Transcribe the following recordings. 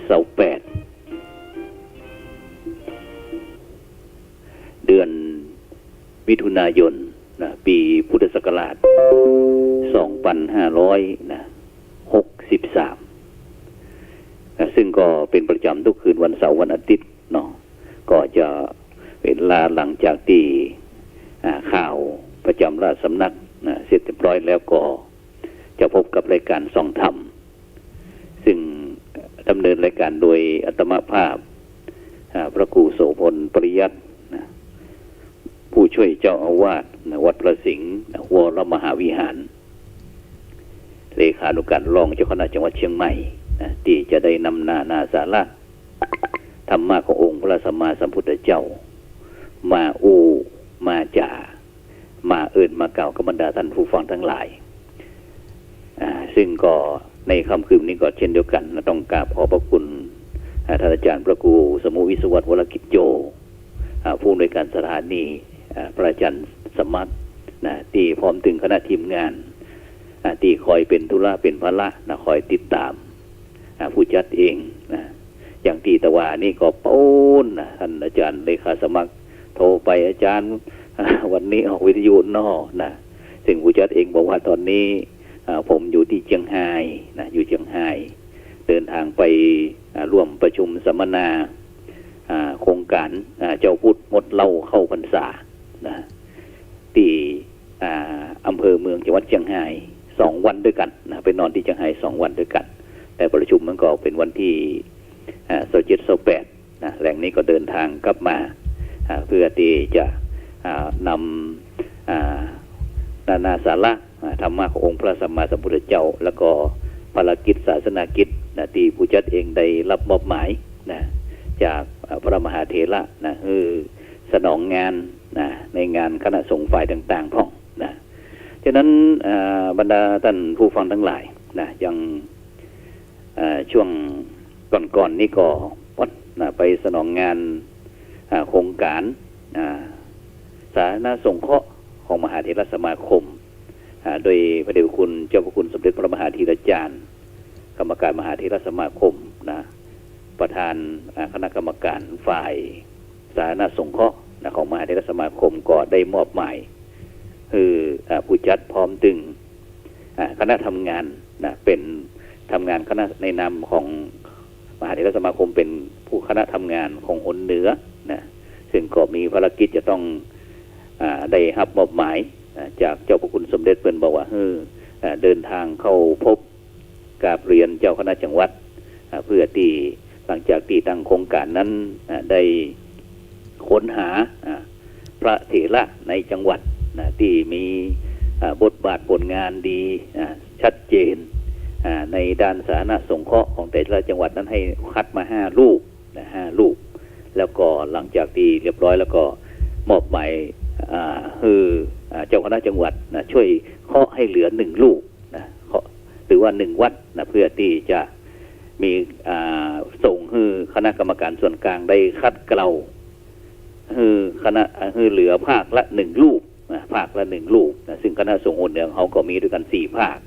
เสาร์8เดือนมิถุนายนปีพุทธศักราช2563ซึ่งก็เป็นประจำทุกคืนวันเสาร์วันอาทิตย์เนาะก็จะเวลาหลังจากที่ข่าวประจำราชสำนักเสร็จเรียบร้อยแล้วก็จะพบกับรายการส่องธรรมซึ่งดำเนินรายการโดยอาตมาภาพพระครูโสพลปริยัติผู้ช่วยเจ้าอาวาสวัดประสิงห์วรมหาวิหารเลขานุการรองเจ้าคณะจังหวัดเชียงใหม่ที่จะได้นำนาสาระธรรมะขององค์พระสัมมาสัมพุทธเจ้ามามาจ่ามาเอิ้นมากล่าวกับบรรดาท่านผู้ฟังทั้งหลายซึ่งก็ในค่ำคืนนี้ก็เช่นเดียวกันต้องกราบขอบพระคุณท่านอาจารย์พระครูสมุวิศวัตรวรกิจโยผู้อำนวยการสถานีพระอาจารย์สมัติที่พร้อมถึงคณะทีมงานที่คอยเป็นธุระเป็นภาระคอยติดตามผู้จัดเองอย่างที่ตะวานี่ก็ปูนท่านอาจารย์เลขาสมัครโทรไปอาจารย์วันนี้ออกวิทยุนอกซึ่งผู้จัดเองบอกว่าตอนนี้ผมอยู่ที่เชียงรายอยู่เชียงรายเดินทางไปร่วมประชุมสัมมนาโครงการเจ้าพุทธงดเหล้าเข้าพรรษาที่อำเภอเมืองจังหวัดเชียงราย2 วันด้วยกันไปนอนที่เชียงราย2 วันด้วยกันแต่ประชุมมันก็เป็นวันที่27-28แหล่งนี้ก็เดินทางกลับมาเพื่อที่จะนำนาสาระธรรมะขององค์พระสัมมาสัมพุทธเจ้าแล้วก็ภารกิจศาสนากิจที่ผู้จัดเองได้รับมอบหมายจากพระมหาเถระคือสนองงานในงานคณะสงฆ์ฝ่ายต่างๆพ่องฉะนั้นบรรดาท่านผู้ฟังทั้งหลายยังช่วงก่อนนี้ก็ไปสนองงานโครงการสาธารณสงเคราะห์ของมหาเถรสมาคมโดยพระเดชคุณเจ้าพระคุณสมเด็จพระมหาธีรจารย์กรรมการมหาเถรสมาคมประธานคณะกรรมการฝ่ายสาธารณสงเคราะห์ของมหาเถรสมาคมก็ได้มอบหมายคือผู้จัดพร้อมถึงคณะทำงานเป็นทำงานคณะในนามของมหาเถรสมาคมเป็นผู้คณะทำงานของหนเหนือซึ่งก็มีภารกิจจะต้องได้รับมอบหมายจากเจ้าพระคุณสมเด็จเพิ่นบอกว่าเดินทางเข้าพบกราบเรียนเจ้าคณะจังหวัดเพื่อที่หลังจากที่ตั้งโครงการนั้นได้ค้นหาพระเถระในจังหวัดที่มีบทบาทผลงานดีชัดเจนในด้านสาธารณสงเคราะห์ของแต่ละจังหวัดนั้นให้คัดมา5 รูป5 รูปแล้วก็หลังจากที่เรียบร้อยแล้วก็มอบหมายคือเจ้าคณะจังหวัดช่วยเคาะให้เหลือ1 รูปหรือว่า1 วัดเพื่อที่จะมีส่งให้คณะกรรมการส่วนกลางได้คัดเกลาคณะเหลือภาคละ1 รูปภาคละ1 รูปซึ่งคณะสงฆ์เนี่ยเขาก็มีด้วยกัน4 ภาค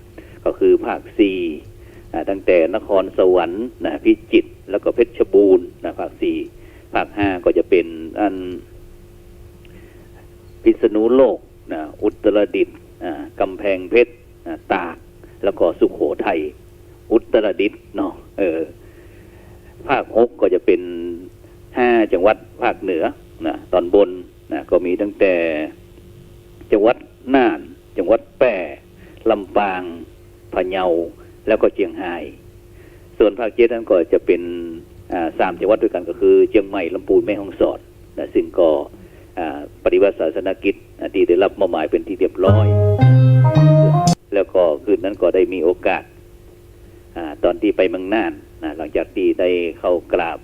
ก็คือภาค4ตั้งแต่นครสวรรค์พิจิตรแล้วก็เพชรบูรณ์ภาค4ภาค5ก็จะเป็นพิษณุโลกอุตรดิตถ์กำแพงเพชรตากแล้วก็สุโขทัยอุตรดิตถ์เนาะภาค6ก็จะเป็น5 จังหวัดภาคเหนือตอนบนก็มีตั้งแต่จังหวัดน่านจังหวัดแพร่ลำปางพะเยาแล้วก็เชียงรายส่วนภาค7นั้นก็จะเป็น3 จังหวัดด้วยกันก็คือเชียงใหม่ลำพูนแม่ฮ่องสอนซึ่งก็ปฏิบัติศาสนกิจที่ได้รับมอบหมายเป็นที่เรียบร้อยแล้วก็คืนนั้นก็ได้มีโอกาสตอนที่ไปเมืองน่านหลังจากที่ได้เข้ากราบ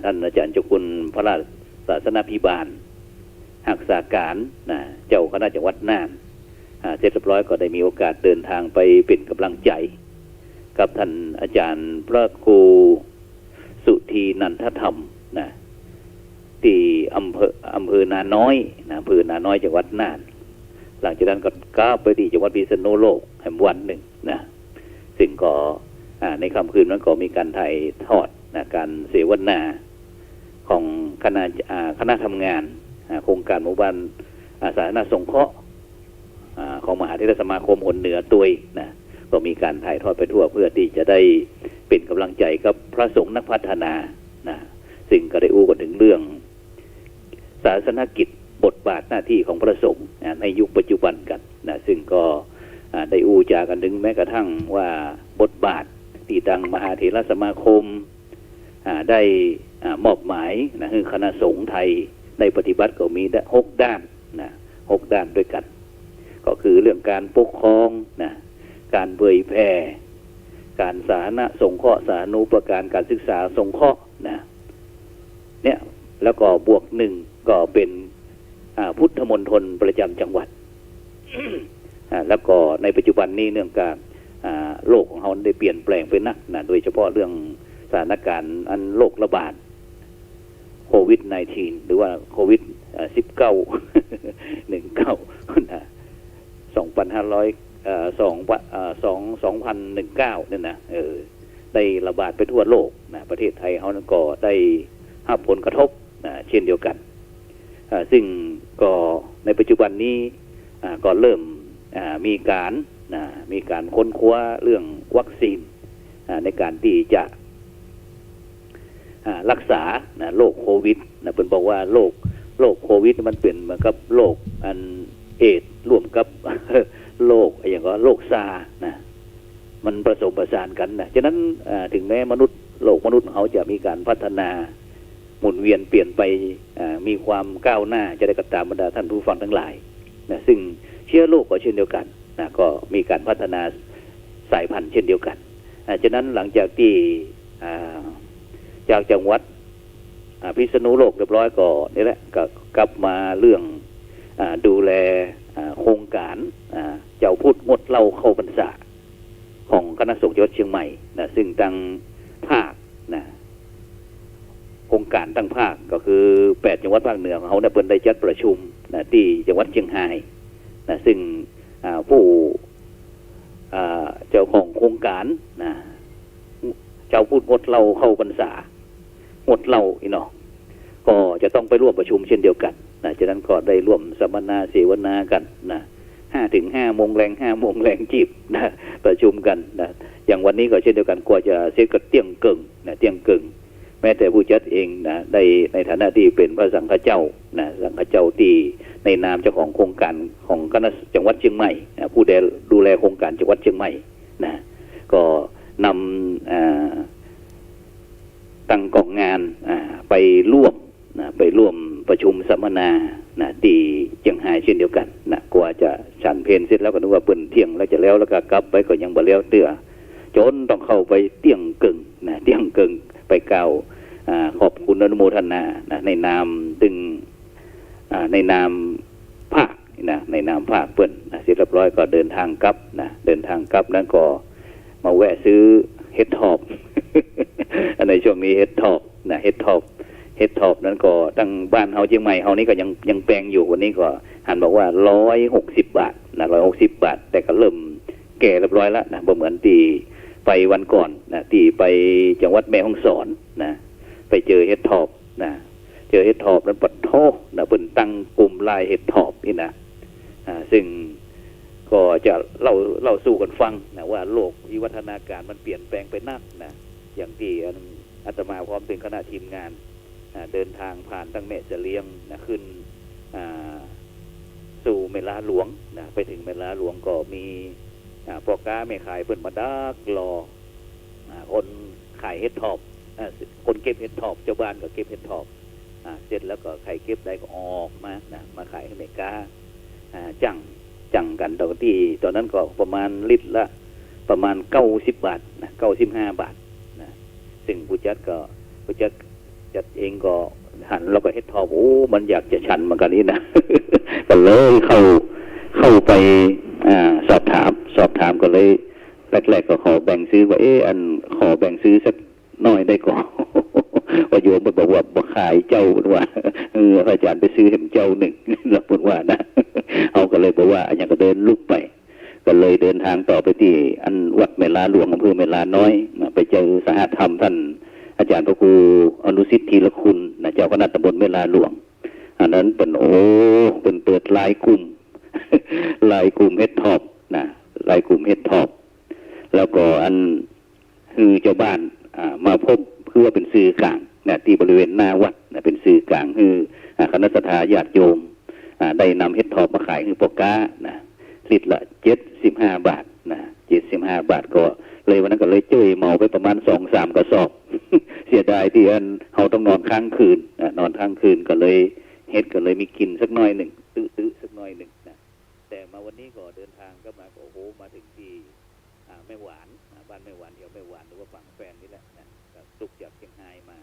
ท่านอาจารย์เจ้าคุณพระราชศาสนาภิบาลหักษาการเจ้าคณะจังหวัดน่านเสร็จเรียบร้อยก็ได้มีโอกาสเดินทางไปเป็นกำลังใจกับท่านอาจารย์พระครูสุธีนันทธรรมที่อำเภอนาน้อยอำเภอนาน้อยจังหวัดน่านหลังจากนั้นก็ก้าวไปที่จังหวัดพิษณุโลกแห่งวันหนึ่งซึ่งก็ ในค่ำคืนนั้นก็มีการถ่ายทอดการเสวนาของคณะทำงานโครงการหมู่บ้านสาธารณสงเคราะห์ของมหาเถรสมาคมหนเหนือตุยนะก็มีการถ่ายทอดไปทั่วเพื่อที่จะได้เป็นกำลังใจกับพระสงฆ์นักพัฒนานะซึ่งก็ได้อู้กันถึงเรื่องศาสนกิจบทบาทหน้าที่ของพระสงฆ์ในยุคปัจจุบันกันนะซึ่งก็ได้อู้จากันถึงแม้กระทั่งว่าบทบาทที่ทางมหาเถรสมาคมได้มอบหมายนะคือคณะสงฆ์ไทยในปฏิบัติก็มี6 ด้านนะ6 ด้านด้วยกันก็คือเรื่องการปกครองนะการเผยแผ่การสาธารณสงเคราะห์สาธารณูปการการศึกษาสงเคราะห์นะเนี่ยแล้วก็บวก1ก็เป็นพุทธมณฑลประจำจังหวัด แล้วก็ในปัจจุบันนี้เนื่องจากโลกของเราได้เปลี่ยนแปลงไปนักนะโดยเฉพาะเรื่องสถานการณ์อันโรคระบาดโควิด -19 หรือว่าโควิด19 19นะ2019เนี่ยนะได้ระบาดไปทั่วโลกนะประเทศไทยเขานั้นก็ได้รับผลกระทบนะเช่นเดียวกันซึ่งก็ในปัจจุบันนี้ก็เริ่มมีการค้นคว้าเรื่องวัคซีนในการที่จะรักษาโรคโควิดนะเป็นบอกว่าโรคโควิดมันเป็นเหมือนกับโรคอันเอดร่วมกับ โรคอย่างก็โรคซานะมันผสมผสานกันนะฉะนั้นถึงแม้โลกมนุษย์เขาจะมีการพัฒนาหมุนเวียนเปลี่ยนไปมีความก้าวหน้าจะได้กระตามบรรดาท่านผู้ฟังทั้งหลายนะซึ่งเชื้อโรคก็เช่นเดียวกันนะก็มีการพัฒนาสายพันธุ์เช่นเดียวกันฉะนั้นหลังจากที่จากจังหวัดพิษณุโลกเรียบร้อยก็นี่แหละก็กลับมาเรื่องดูแลโครงการเจ้าพุทธงดเหล้าเข้าพรรษาของคณะสงฆ์จังหวัดเชียงใหม่นะซึ่งตั้งภาคนะโครงการตั้งภาคก็คือ8 จังหวัดภาคเหนือเขาได้เปิดได้จัดประชุมนะที่จังหวัดเชียงรายนะซึ่งผู้เจ้าของโครงการนะเจ้าพุทธงดเหล้าเข้าพรรษางดเหล้าอีเนาะก็จะต้องไปร่วมประชุมเช่นเดียวกันนะฉะนั้นก็ได้ร่วมสัมมนาเสวนากันนะ5 โมงแรง5 โมงแรงจีบนะประชุมกันนะอย่างวันนี้ก็เช่นเดียวกันกว่าจะเสร็จก็เที่ยงเกิงนะเที่ยงเกิงแม้แต่ผู้จัดเองนะได้ในฐานะที่เป็นพระสังฆเจ้านะสังฆเจ้าที่ในนามเจ้าของโครงการของคณะจังหวัดเชียงใหม่นะผู้ดูแลโครงการจังหวัดเชียงใหม่นะก็นำตั้งกองงานไปร่วมประชุมสัมมนาที่เชียงรายเช่นเดียวกันนะกว่าจะฉันเพลเสร็จแล้วก็นึกว่าเปิ่นเที่ยงแล้วจะแล้วก็กลับไปก็ยังบ่แล้วเตื้อจนต้องเข้าไปเที่ยงกึ่งนะเที่ยงกึ่งไปกล่าวขอบคุณอนุโมทนานะในนามในนามภาคนะในนามภาคเปิ่นนะเสร็จเรียบร้อยก็เดินทางกลับนั้นก็มาแวะซื้อเฮ็ดทอบ ในช่วงนี้เฮ็ดทอบนะเฮ็ดทอบนั้นก็ตั้งบ้านเฮาเชียงใหม่เฮานี่ก็ยังแปลงอยู่วันนี้ก็หันบอกว่า160 บาทนะ160 บาทแต่ก็เริ่มแก่เรียบร้อยแล้วนะบ่เหมือนที่ไปวันก่อนนะที่ไปจังหวัดแม่ฮ่องสอนนะไปเจอเฮ็ดทอบนะเจอเฮ็ดทอบนั้นปัดโทนะเพิ่นตั้งกลุ่มลายเฮ็ดทอบนี่นะซึ่งก็จะเล่าสู่กันฟังนะว่าโลกวิวัฒนาการมันเปลี่ยนแปลงไปนักนะอย่างที่อาตมาพร้อมถึงคณะทีมงานเดินทางผ่านตั้งแม่เสลียงนะขึ้นสู่เมลาหลวงนะไปถึงเมลาหลวงก็มีพ่อค้าแม่ขายเพิ่นมาดักรอคนขายเฮ็ดทอบคนเก็บเฮ็ดทอบเจ้าบ้านก็เก็บเฮ็ดทอบเสร็จแล้วก็ใครเก็บได้ก็ออกมาขายให้แม่ค้าจังกันตอนนั้นก็ประมาณลิตรละประมาณ90 บาทนะ95 บาทนะซึ่งผู้จัดเองก็หันแล้วก็เฮ็ดทอบมันอยากจะฉันเหมือนกันนี่นะ ก็เลยเข้าไปสอบถามก็เลยแรกๆก็ขอแบ่งซื้อว่าขอแบ่งซื้อสักหน่อยได้ก่อน ว่าโยมบอกว่าบ่ขายเจ้าว่าอาจารย์ไปซื้อให้เจ้าหนึ่งแล้วพูดว่านะเอาก็เลยบอกว่าอย่างก็เดินลุกไป ก็เลยเดินทางต่อไปที่อันวัดเมลาหลวงอำเภอเมลาน้อยไปเจอสหธรรมท่านอาจารย์พระครูอนุสิทธิ์ธีรคุณเจ้าคณะตำบลเมลาหลวงอันนั้นเป็นเป็นเปิดลายกลุ่ม ลายกลุ่มเฮดท็อปลายกลุ่มเฮดท็อปแล้วก็อันคือเจ้าบ้านมาพบเพื่อเป็นสื่อกลางที่บริเวณหน้าวัดเป็นสื่อกลางคือคณะสัตยาติโยมได้นำเฮดท็อปมาขายคือปกาลิตรละ75 บาท75 บาทก็เลยวันนั้นก็เลยจุ้ยเมาไปประมาณ 2-3 กระสอบ เสียดายที่เขาต้องนอนค้างคืนนอนค้างคืนก็เลยเฮ็ดก็เลยมีกินสักน้อยหนึ่งตื้อสักน้อยหนึ่งแต่มาวันนี้ก็เดินทางก็มามาถึงที่แม่หวานบ้านแม่หวานเดี๋ยวแม่หวานหรือว่าฝั่งแฟนนี่แหละก็ตุกจากเชียงรายมา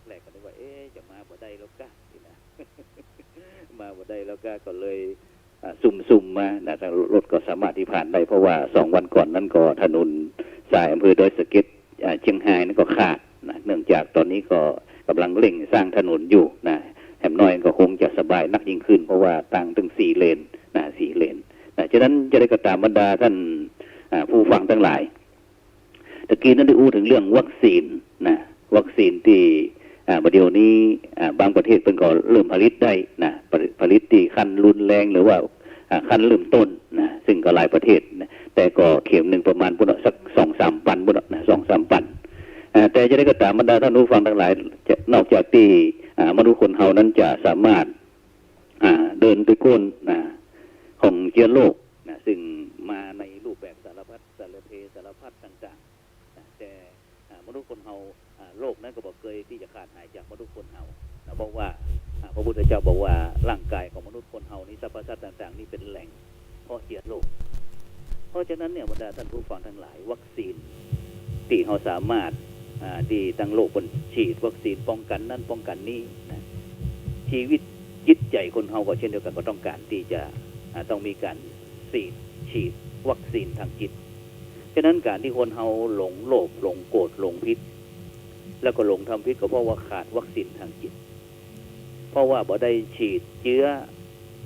แรกก็นึกว่าจะมาบ่ได้แล้วก้านี่นะ มาบ่ได้แล้วก็เลยสุ่มมาทางรถก็สามารถที่ผ่านได้เพราะว่า2 วันก่อนนั้นก็ถนนสายอำเภอดอยสะเก็ดเชียงรายนั้นก็ขาดเนื่องจากตอนนี้ก็กำลังเร่งสร้างถนนอยู่แหมน้อยก็คงจะสบายนักยิ่งขึ้นเพราะว่าตั้งถึง4 เลน4 เลนฉะนั้นจะได้กระตามบรรดาท่านผู้ฟังทั้งหลายตะกี้นั้นได้อู้ถึงเรื่องวัคซีนวัคซีนที่ประเดี๋ยวนี้บางประเทศเป็นก็เริ่มผลิตได้ผลิตที่ขั้นรุนแรงหรือว่าขั้นเริ่มต้นซึ่งก็หลายประเทศแต่ก็เข็มหนึ่งประมาณสัก 2-3 ปัน2-3 ปันแต่จะได้กระตามบรรดาท่านผู้ฟังทั้งหลายนอกจากที่มนุษย์คนเฮานั้นจะสามารถเดินไปก้นของเชื้อโรคซึ่งมาในรูปแบบสารพัดสารเพสารพัดต่างๆแต่มนุษย์คนเฮาโลกนั้นก็บอกเคยที่จะขาดหายจากมนุษย์คนเฮาบอกว่าพระพุทธเจ้าบอกว่าร่างกายของมนุษย์คนเฮานี้สรรพสัตว์ต่างๆนี่เป็นแหล่งเพาะเชื้อโรคเพราะฉะนั้นเนี่ยบรรดาท่านผู้ฟังทั้งหลายวัคซีนที่เขาสามารถที่ตั้งโลกบนฉีดวัคซีนป้องกันนั่นป้องกันนี้ชีวิตจิตใจคนเฮาก็เช่นเดียวกันก็ต้องการที่จะต้องมีการฉีดวัคซีนทางจิตฉะนั้นการที่คนเฮาหลงโลภหลงโกรธหลงพิษแล้วก็หลงทำพิษก็เพราะว่าขาดวัคซีนทางจิตเพราะว่าบ่ได้ฉีดเชื้อ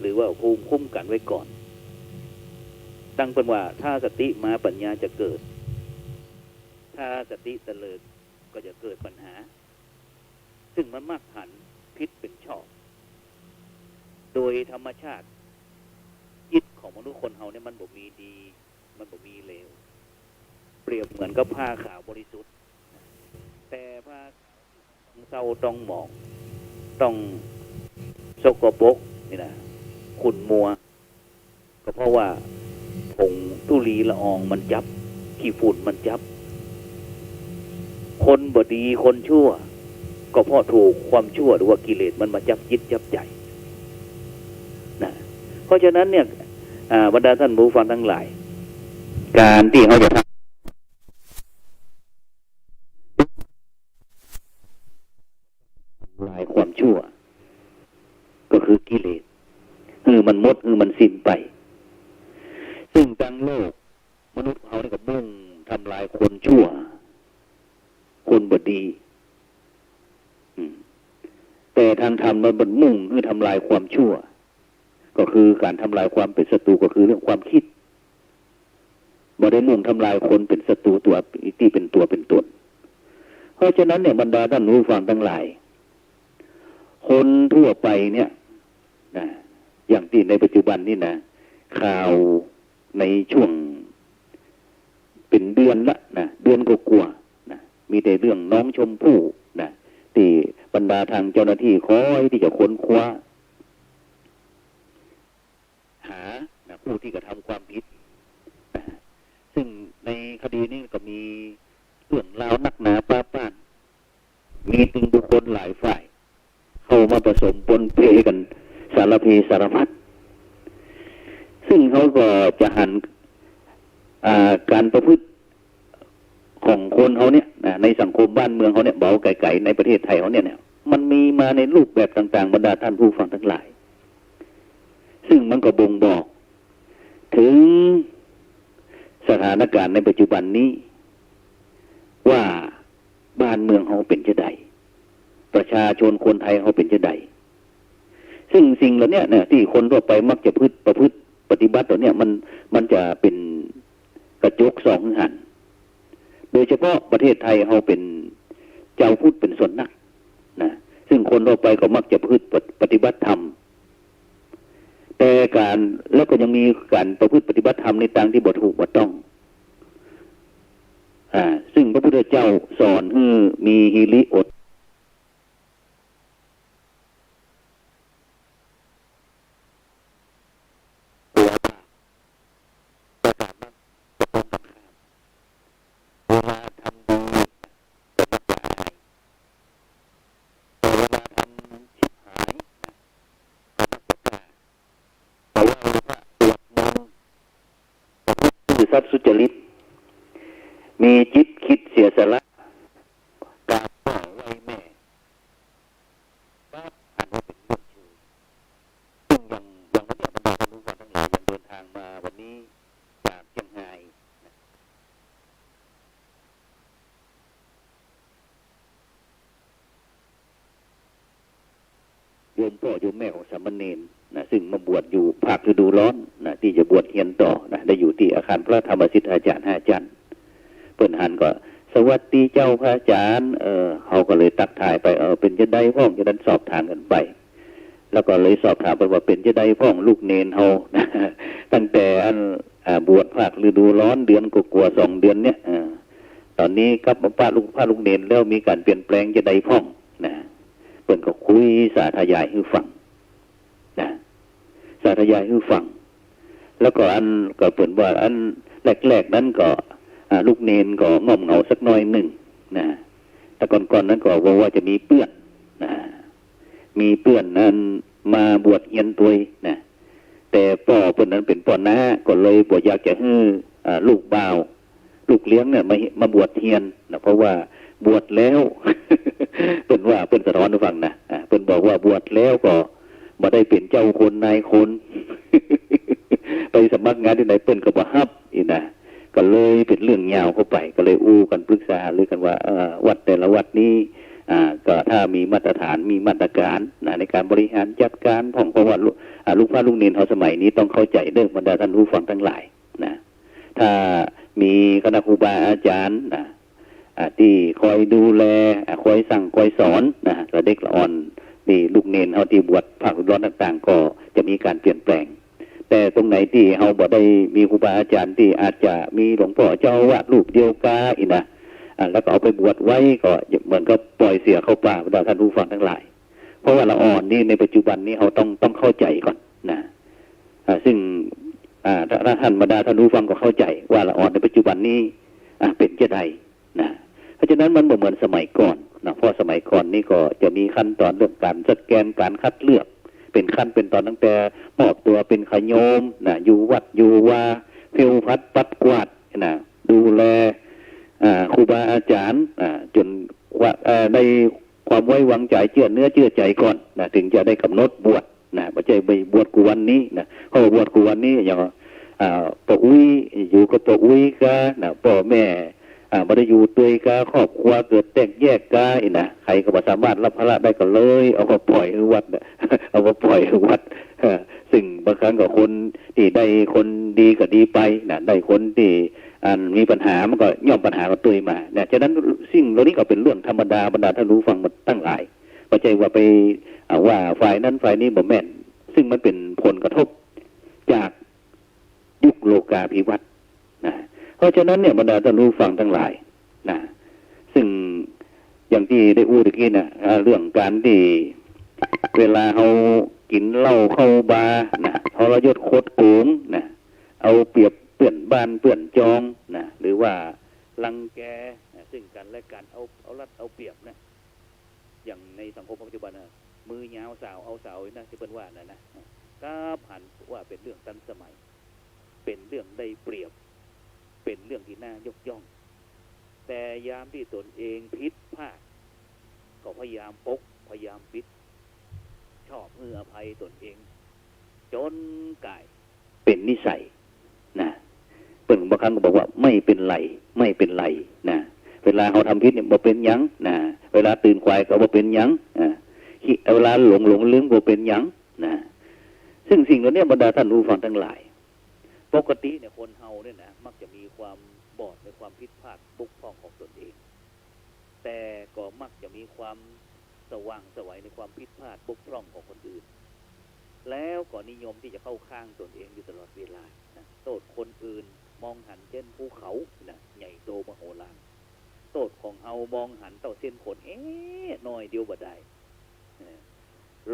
หรือว่าภูมิคุ้มกันไว้ก่อนตั้งเป็นว่าถ้าสติมาปัญญาจะเกิดถ้าสติเตลิดก็จะเกิดปัญหาซึ่งมันมักหันพิษเป็นชอบโดยธรรมชาติจิตของมนุษย์คนเฮาเนี่ยมันบ่มีดีมันบ่มีเลวเปรียบเหมือนกับผ้าขาวบริสุทธิ์แต่ผ้าเศร้าต้องหมองต้องสกปรกนี่นะขุ่นมัวก็เพราะว่าผงตุลีละอองมันจับขี้ฝุ่นมันจับคนบ่ดีคนชั่วก็เพราะถูกความชั่วหรือว่ากิเลสมันมาจับจิตจับใจเพราะฉะนั้นเนี่ยบรรดาท่านผู้ฟังทั้งหลายการที่เขาจะทำลายความชั่วก็คือกิเลสมันหมดมันสิ้นไปซึ่งตั้งโลกมนุษย์เขาเนี่ยก็มุ่งทำลายคนชั่วคนบดีแต่ทางธรรมมันมุ่งคือทำลายความชั่วก็คือการทำลายความเป็นศัตรูก็คือเรื่องความคิดบ่ได้มุ่งทำลายคนเป็นศัตรูตัวที่เป็นตัวเป็นตนเพราะฉะนั้นเนี่ยบรรดาท่านผู้ฟังทั้งหลายคนทั่วไปเนี่ยอย่างที่ในปัจจุบันนี่ข่าวในช่วงเป็นเดือนละเดือนก็กลัวมีแต่เรื่องน้องชมพู่ที่บรรดาทางเจ้าหน้าที่คอยที่จะค้นคว้าหาผู้ที่กระทำความผิดซึ่งในคดีนี้ก็มีเรื่องราวนักหนาป้าป้านมีถึงบุคคลหลายฝ่ายเข้ามาผสมปนเปกันสารพีสารพัดซึ่งเขาก็จะหันการประพฤติของคนเขาเนี่ยในสังคมบ้านเมืองเขาเนี่ยเบาไก่ในประเทศไทยเขาเนี่ยมันมีมาในรูปแบบต่างๆบรรดาท่านผู้ฟังทั้งหลายซึ่งมันก็บ่งบอกถึงสถานการณ์ในปัจจุบันนี้ว่าบ้านเมืองเขาเป็นจะใดประชาชนคนไทยเขาเป็นจะใดซึ่งสิ่งเหล่านี้ที่คนทั่วไปมักจะประพฤติ ปฏิบัติตัวเนี้ยมันจะเป็นกระจกสองหันโดยเฉพาะประเทศไทยเราเป็นเจ้าพุทธเป็นส่วนนักนะซึ่งคนทั่วไปก็มักจะพืชปฏิบัติธรรมแต่การแล้วก็ยังมีการประพฤติปฏิบัติธรรมในทางที่บ่ถูกบ่ต้องซึ่งพระพุทธเจ้าสอนให้มีหิริโอตทรัพย์สุจริตมีจิตคิดเสียสละกราบพ่อไหว้แม่ก็อ่านว่าเป็นเรื่องชื่อซึ่งอย่างวันนี้บรรดาท่านผู้ฟังทั้งหลายยังเดินทางมาวันนี้จากเชียงรายโยมพ่อโยมแม่ของสามเณรนะซึ่งมาบวชอยู่ภาคฤดูร้อนนะที่จะบวชเรียนต่อนะได้อยู่ที่อาคารพระธรรมสิทธาจารย์5 จันทร์เปิ่นหันก็สวัสดีเจ้าพระอาจารย์เขาก็เลยตักถ่ายไปเป็นจะได้พ้องจะดันสอบถามกันไปแล้วก็เลยสอบถามไปว่าเป็นจะได้พ้องลูกเนนเฮาตั้งแต่บวชภาคฤดูร้อนเดือนกว่าๆ2 เดือนเนี่ยตอนนี้กับป้าลูกเนนแล้วมีการเปลี่ยนแปลงจะได้พ้องนะเปิ่นก็คุยสาธยายให้ฟังนะสาธยายให้ฟังแล้วก็ก็เปิ่นว่าแรกๆนั้นก็ลูกเนนก็ง่อมเหงาสักหน่อยหนึ่งนะแต่ก่อนนั้นก็ว่าจะมีเพื่อนนะมีเพื่อนนั้นมาบวชเรียนตัวนะแต่พ่อเพื่อนนั้นเป็นพ่อน้าก็เลยบ่อยากจะให้ลูกบ่าวลูกเลี้ยงเนี่ยมาบวชเรียนนะเพราะว่าบวชแล้ว เพื่อนว่าเพื่อนสะท้อนให้ฟังนะเพื่อนบอกว่าบวชแล้วก็บ่ได้เป็นเจ้าคนนายคน ไปสมัครงานที่ไหนเพื่อนก็บ่ฮับอีกนะก็เลยเป็นเรื่องยาวเข้าไปก็เลยอู้กันปรึกษาหรือกันว่าวัดแต่ละวัดนี้ก็ถ้ามีมาตรฐานมีมาตรการในการบริหารจัดการของเพราะว่าลูกพระลูกเนรเขาสมัยนี้ต้องเข้าใจเรื่องบรรดาท่านผู้ฟังทั้งหลายนะถ้ามีคณะครูบาอาจารย์ที่คอยดูแลคอยสั่งคอยสอนนะละเด็กละอ่อนนี่ลูกเนรเขาที่บวชภาคร้อนต่างๆก็จะมีการเปลี่ยนแปลงแต่ตรงไหนที่เขาบ่ได้มีครูบาอาจารย์ที่อาจจะมีหลวงพ่อเจ้าอาวาสรูปเดียวกาอีกนะแล้วก็เอาไปบวชไว้ก็เหมือนกับปล่อยเสียเข้าป่าบรรดาท่านผู้ฟังทั้งหลายเพราะว่าละอ่อนนี่ในปัจจุบันนี้เขาต้องเข้าใจก่อนนะซึ่งถ้าท่านบรรดาท่านผู้ฟังก็เข้าใจว่าละอ่อนในปัจจุบันนี้เป็นเช่นใดนะเพราะฉะนั้นมันเหมือนสมัยก่อนนะเพราะสมัยก่อนนี่ก็จะมีขั้นตอนเรื่องการสแกนการคัดเลือกเป็นขั้นเป็นตอนตั้งแต่มอบตัวเป็นขโยมนะอยู่วัดอยู่ว่าเพียวพัดปัดกวาดนะดูแลครูบาอาจารย์จนว่าได้ความไว้วางใจเชื่อเนื้อเชื่อใจก่อนนะถึงจะได้กำหนดบวชนะไม่ใช่ไปบวชกูวันนี้นะเขาบวชกูวันนี้อย่างปะอุ้ยอยู่กับปะอุ้ยก็นะพ่อแม่ไม่ได้อยู่ตัวก็ครอบครัวเกิดแตกแยกกันนะใครก็ไม่สามารถรับภาระได้ก็เลยเอามาปล่อยวัดเอามาปล่อยวัดซึ่งบางครั้งก็คนที่ได้คนดีก็ดีไปนะได้คนที่มีปัญหามันก็ย่อมปัญหากับตัวมาเนี่ยฉะนั้นสิ่งเหล่านี้ก็เป็นเรื่องธรรมดาบรรดาท่านรู้ฟังมาตั้งหลายไม่ใช่ว่าไปว่าฝ่ายนั้นฝ่ายนี้บ่แม่นซึ่งมันเป็นผลกระทบจากยุคโลกาภิวัตน์นะเพราะฉะนั้นเนี่ยบรรดาท่านรู้ฟังทั้งหลายนะซึ่งอย่างที่ได้อู้ตะกี้นะเรื่องการที่เวลาเขากินเหล้าเข้าบาร์นะทรยศโคตรโกงนะเอาเปรียบเปื่อนบ้านเปื่อนจองนะหรือว่ารังแกนะซึ่งกันและกันเอารัดเอาเปรียบนะอย่างในสังคมปัจจุบันนะมือยาวสาวเอาสาวนะที่เป็นว่านะก็ผ่านว่าเป็นเรื่องทันสมัยเป็นเรื่องได้เปรียบเป็นเรื่องที่น่ายกย่องแต่ยามที่ตนเองผิดพลาดก็พยายามปกพยายามปิดชอบอภัยตนเองจนกลายเป็นนิสัยนะเปิ่นบางครั้งก็บอกว่าไม่เป็นไรไม่เป็นไรนะเวลาเขาทำผิดเนี่ยบ่เป็นหยังนะเวลาตื่นควายก็บ่เป็นหยังเวลาหลงลืมบ่เป็นหยังนะซึ่งสิ่งเหล่านี้บรรดาท่านผู้ฟังทั้งหลาย ปกติเนี่ยคนเฮาเนี่ยนะมักจะมีความบอดในความผิดพลาดบกพร่องของตนเองแต่ก็มักจะมีความสว่างไสวในความผิดพลาดบกพร่องของคนอื่นแล้วก็นิยมที่จะเข้าข้างตนเองอยู่ตลอดเวลานะโทษคนอื่นมองหันเช่นภูเขานะใหญ่โตมโหฬารโทษของเฮามองหันเต่าเส้นขนน้อยเดียวบ่ได้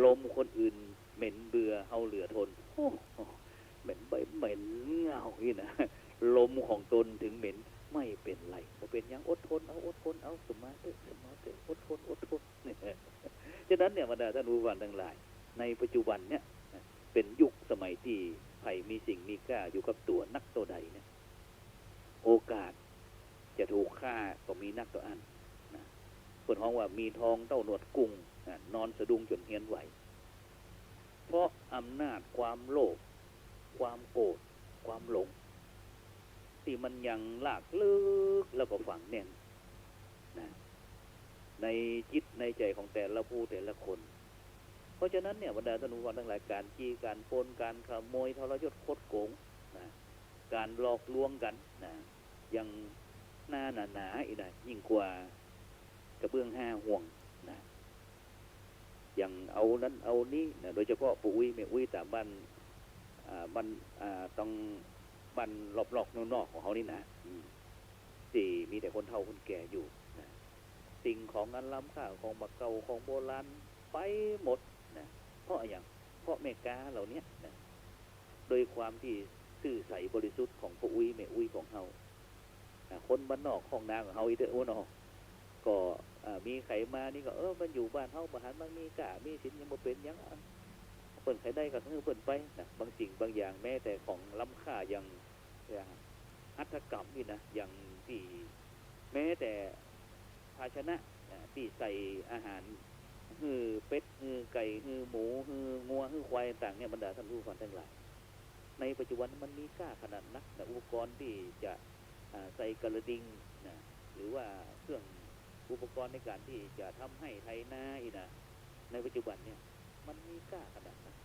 ลมคนอื่นเหม็นเบื่อเฮาเหลือทนเหม็นใบเหม็นเงาที่นะลมของตนถึงเหม็นไม่เป็นไรพอเป็นยังอดทนเอาอดทนเอาสมาธิอดทนฉะนั้นเนี่ยบรรดาท่านผู้ฟังทั้งหลายในปัจจุบันเนี่ยเป็นยุคสมัยที่ใครมีสิ่งมีค่าอยู่กับตัวนักตัวใดเนี่ยโอกาสจะถูกฆ่าก็มีนักตัวอันนะคนฮ้องว่ามีทองเต้าหนวดกุ้งนอนสะดุ้งจนเฮียนไหวเพราะอำนาจความโลภความโกรธความหลงที่มันยังลากลึกแล้วก็ฝังแน่นนะในจิตในใจของแต่ละผู้แต่ละคนเพราะฉะนั้นเนี่ยบรรดาท่านผู้ฟังทั้งหลายการจี้การปล้นการขโมยทรยศคดโกงนะการหลอกลวงกันนะยังหน้าหนาอีกนะยิ่งกว่ากระเบื้องห้าห่วงนะอย่างเอานั้นเอานี้นะโดยเฉพาะปู่อุ้ยแม่อุ้ยตามบ้านต้องบ้านรอบๆนอกของเขานี่นะที่มีแต่คนเฒ่าคนแก่อยู่นะสิ่งของอันล้ำค่าของบักเก่าของโบราณไปหมดนะเพราะอย่างเพราะเมกาเหล่านี้นะโดยความที่ซื่อใสบริสุทธิ์ของปู่อุ้ยแม่อุ้ยของเขาคนบ้านนอกของนาของเขาอีเตอร์โอนอก็มีไขมานี่ก็มันอยู่บ้านเฮาบ้านมันมีกะมีสินยังบ่เป็นยังเปิ่นไขได้ก็คือเปิ่นไปนะบางสิ่งบางอย่างแม้แต่ของล้ำค่าอย่างหัตถกรรมนี่นะอย่างที่แม้แต่ภาชนะที่ใส่อาหารฮือเป็ดฮือไก่ฮือหมูฮืองัวฮือควายต่างเนี่ยบรรดาท่านผู้ฟังทั้งหลายในปัจจุบันมันมีค่าขนาดนักนะอุปกรณ์ที่จะใส่กระดิ่งนะหรือว่าเครื่องอุปกรณ์ในการที่จะทำให้ไถนาอีกนะในปัจจุบันเนี่ยมันมีค่าขนาดนั้น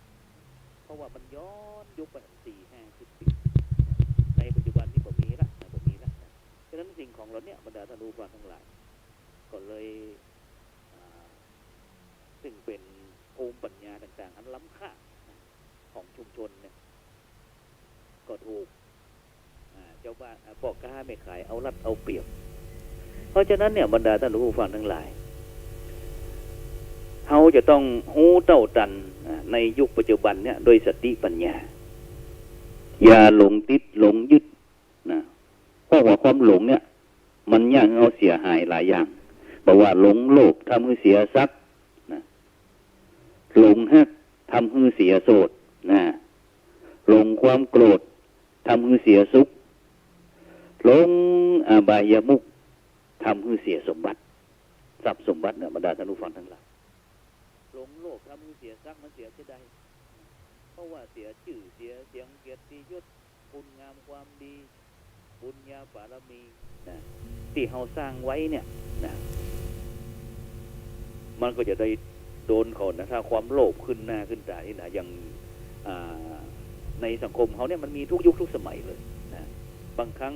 เพราะว่ามันย้อนยุคไป4-50 ปีในปัจจุบันนี้ผมมีละฉะนั้นสิ่งของเราเนี่ยบรรดาท่านผู้ฟังทั้งหลายก็เลยซึ่งเป็นภูมิปัญญาต่างๆอันล้ำค่าของชุมชนเนี่ยก็ถูกเจ้าบ้านพ่อค้าแม่ขายเอารัดเอาเปรียบเพราะฉะนั้นเนี่ยบรรดาท่านผู้ฟังทั้งหลายเขาจะต้องหู้เต้าตันในยุคปัจจุบันเนี่ยโดยสติปัญญาอย่าหลงติดหลงยึดนะเพราะว่าความหลงเนี่ยมันย่างเอาเสียหายหลายอย่างบอกว่าหลงโลภทำให้เสียทรัพย์นะหลงฮักทำให้เสียโสดนะหลงความโกรธทำให้เสียสุขหลงอบายมุขทำให้เสียสมบัติทรัพย์สมบัติเนี่ยบรรดาท่านผู้ฟังทั้งหลายหลงโลภทำให้เสียทรัพย์มันเสียจะได้เพราะว่าเสียชื่อเสียเสียงเกียรติยศคุณงามความดีบุญญาบารมีนะที่เราสร้างไว้เนี่ยนะมันก็จะได้โดนเขานะถ้าความโลภขึ้นหน้าขึ้นตานี่นะอย่างในสังคมเขาเนี่ยมันมีทุกยุคทุกสมัยเลยนะบางครั้ง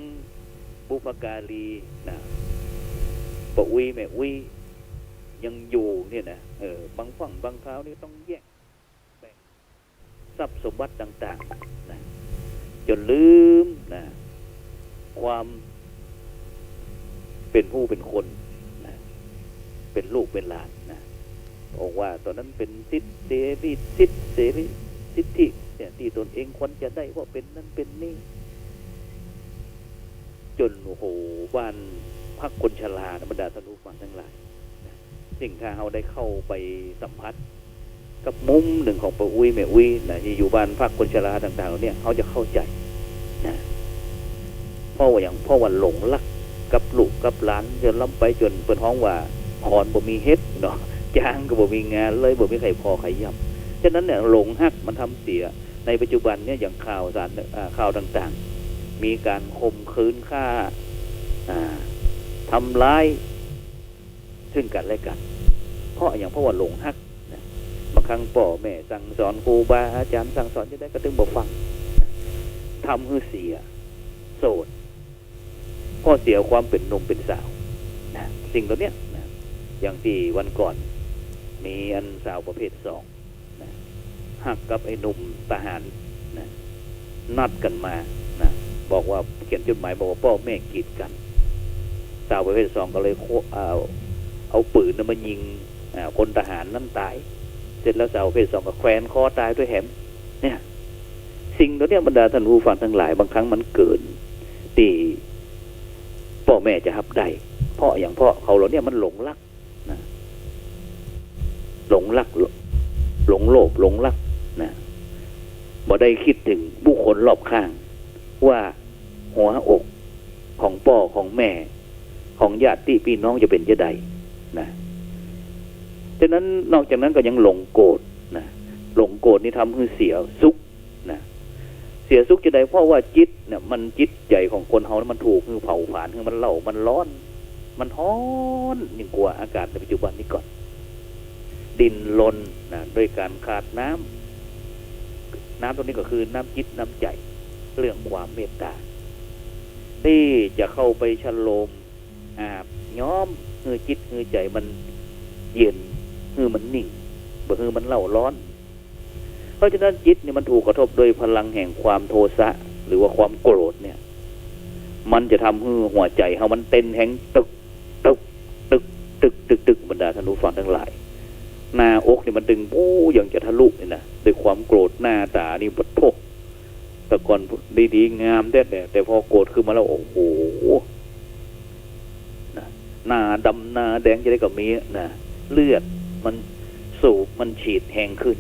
บุพการีนะปะอุ้ยแม่อุ้ยยังอยู่เนี่ยนะบางฝั่งบางคราวนี่ต้องแยกแบ่งทรัพย์สมบัติต่างๆนะจนลืมนะความเป็นผู้เป็นคนนะเป็นลูกเป็นหลานนะบอกว่าตอนนั้นเป็นสิทธิเสรีสิทธิเนี่ยที่ตนเองควรจะได้ว่าเป็นนั้นเป็นนี่จนโอ้โหบ้านพักคนชราบรรดาท่านผู้ฟังทั้งหลายสิ่งถ้าเราได้เข้าไปสัมผัสกับมุมหนึ่งของป้าอุ้ยแม่อุ้ยนะที่อยู่บ้านพักคนชราต่างๆเนี่ยเขาจะเข้าใจนะเพราะว่าหลงรักกับลูกกับหลานจนล้ำไปจนเป็นห้องว่าหอนบ่มีเฮ็ดเนาะจ้างก็บ่มีงานเลยบ่มีใครพอใครย่ำฉะนั้นเนี่ยหลงฮักมันทำเสียในปัจจุบันเนี่ยอย่างข่าวต่างๆมีการข่มขืนฆ่าทำร้ายซึ่งกันและกันเพราะว่าหลงฮักนะบางครั้งพ่อแม่สั่งสอนครูบาอาจารย์สั่งสอนจะได้ก็ถึงบ่ฟังนะ ทำให้เสียโสดพ่อเสียความเป็นหนุ่มเป็นสาวนะสิ่งเหล่านี้นะอย่างที่วันก่อนมีอันสาวประเภท2นะหักกับไอ้หนุ่มทหารนะนัดกันมานะบอกว่าเขียนจดหมายบอกว่าพ่อแม่กีดกันสาวประเภท2ก็เลยเอาปืนมายิงคนทหารนั่นตายเสร็จแล้วสาวประเภท2ก็แขวนคอตายด้วยแหมเนี่ยสิ่งเหล่านี้บรรดาท่านผู้ฟังทั้งหลายบางครั้งมันเกินที่พ่อแม่จะรับได้เพราะอย่างพ่อเขาเหล่านี้มันหลงรักนะหลงรักหลงโลภหลงรักนะบ่ได้คิดถึงบุคคลรอบข้างว่าหัวอกของพ่อของแม่ของญาติพี่น้องจะเป็นจะใดนะฉะนั้นนอกจากนั้นก็ยังหลงโกรธนะหลงโกรธนี่ทำให้เสียสุขนะเสียสุขจะใดเพราะว่าจิตเนี่ยมันจิตใจของคนเฮามันถูกคือเผาผลาญคือมันเล่ามันร้อนมันฮ้อนยิ่งกว่าอากาศในปัจจุบันนี้ก่อนดินรนนะด้วยการขาดน้ำตรงนี้ก็คือน้ำจิตน้ำใจเรื่องความเมตตาที่จะเข้าไปฉโลมอาบย้อมคือจิตคือใจมันเย็นคือมันนิ่งบ่คือมันเล่าร้อนเพราะฉะนั้นจิตนี่มันถูกกระทบโดยพลังแห่งความโทสะหรือว่าความโกรธเนี่ยมันจะทำให้หัวใจเฮามันเต้นแห่งตึกบรรดาท่านผู้ฟังทั้งหลายหน้าอกนี่มันดึงอย่างจะทะลุนี่นะด้วยความโกรธหน้าตานี่บดโผแต่ก่อนดีๆงามแต่พอโกรธขึ้นมาแล้วโอ้โหหน้าดำหน้าแดงจะได้กับมีนะเลือดมันสูบมันฉีดแห้งขึ้น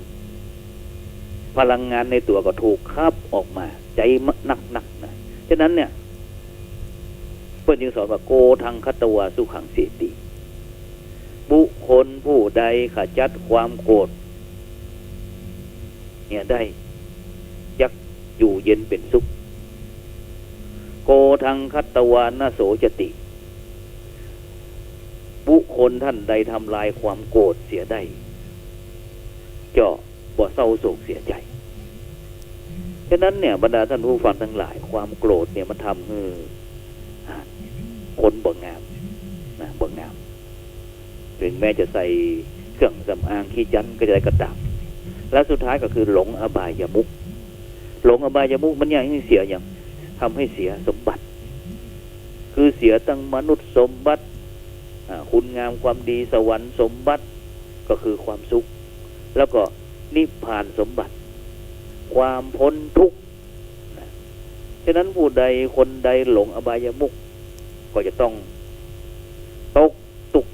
พลังงานในตัวก็ถูกขับออกมาใจหนักนะฉะนั้นเนี่ยเพื่อนจึงสอนว่าโกทังคตวาสุขังเสติบุคคลผู้ใดขจัดความโกรธเนี่ยได้ยักอยู่เย็นเป็นสุขโกทังคตวานะโสจติบุคคลท่านใดทำลายความโกรธเสียได้ก็บ่เศร้าโศกเสียใจฉะนั้นเนี่ยบรรดาท่านผู้ฟังทั้งหลายความโกรธเนี่ยมันทำให้คนบ่งามนะบ่งามถึงแม้จะใส่เครื่องสำอางขี้จันก็จะได้กระดับและสุดท้ายก็คือหลงอบายมุขหลงอบายมุขมันอย่างนี้เสียอย่างทำให้เสียสมบัติคือเสียตั้งมนุษย์สมบัติคุณงามความดีสวรรค์สมบัติก็คือความสุขแล้วก็นิพพานสมบัติความพ้นทุกข์ฉะนั้นผู้ใดคนใดหลงอบายมุขก็จะต้องตกตุก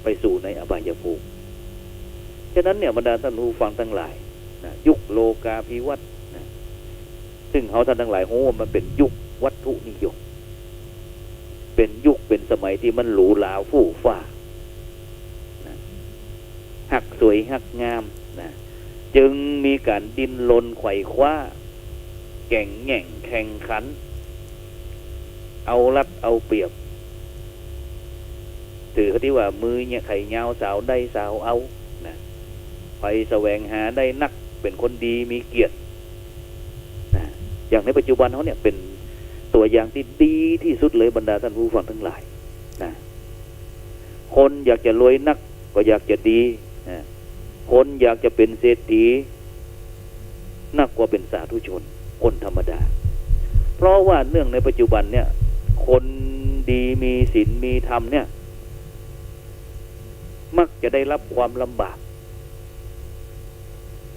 ไปสู่ในอบายภูมิฉะนั้นเนี่ยบรรดาท่านผู้ฟังทั้งหลายยุคโลกาภิวัตน์ซึ่งเขาท่านทั้งหลายโหมันเป็นยุควัตถุนิยมเป็นยุคเป็นสมัยที่มันหรูหราฟู่ฟ้าหักสวยหักงามนะจึงมีการดิ้นรนไขว่คว้าแข่งแย่งแข่งขันเอารัดเอาเปรียบถือเขาที่ว่ามือเนี่ยไข่ยาวสาวได้สาวเอานะไปแสวงหาได้นักเป็นคนดีมีเกียรตินะอย่างในปัจจุบันเขาเนี่ยเป็นตัวอย่างที่ดีที่สุดเลยบรรดาท่านผู้ฟังทั้งหลายนะคนอยากจะรวยนักก็อยากจะดีนะคนอยากจะเป็นเศรษฐีนักกว่าเป็นสาธุชนคนธรรมดาเพราะว่าเนื่องในปัจจุบันเนี่ยคนดีมีศีลมีธรรมเนี่ยมักจะได้รับความลำบาก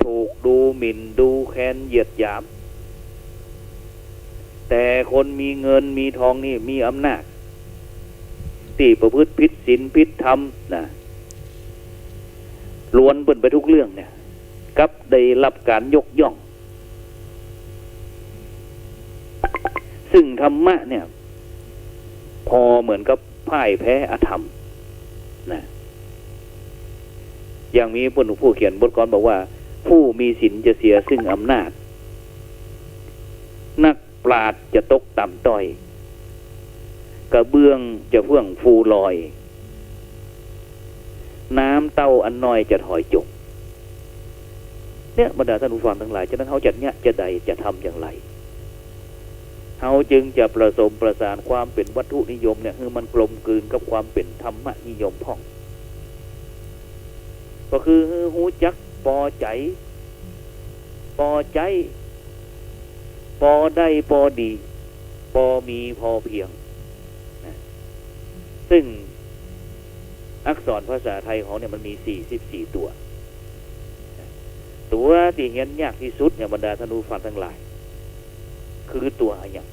ถูกดูหมิ่นดูแคลนเหยียดหยามแต่คนมีเงินมีทองนี่มีอำนาจที่ประพฤติผิดศีลผิดธรรมนะล้วนเปิ่นไปทุกเรื่องเนี่ยกับได้รับการยกย่องซึ่งธรรมะเนี่ยพอเหมือนกับพ่ายแพ้อธรรมนะอย่างมีผู้เขียนบทกลอนบอกว่าผู้มีศีลจะเสียซึ่งอำนาจนักปราชญ์จะตกต่ำต้อยกระเบื้องจะเฟื่องฟูลอยน้ำเต้าอันน้อยจะถอยจกเนี่ยบรรดาท่านผู้ฟังทั้งหลายฉะนั้นเขาจะเนี่ยจะใดจะทำอย่างไร เฮาจึงจะประสมประสานความเป็นวัตถุนิยมเนี่ยให้มันกลมกลืนกับความเป็นธรรมนิยมพ่องก็คือหูจักปอใจปอใจปอได้ปอดีปอมีพอเพียงนะซึ่งอักษรภาษาไทยของเนี่ยมันมี44ตัวตัวที่เห็นยากที่สุดเนี่ยบรรดาท่านผู้ฟังทั้งหลายคือตัวอะไรอย่าง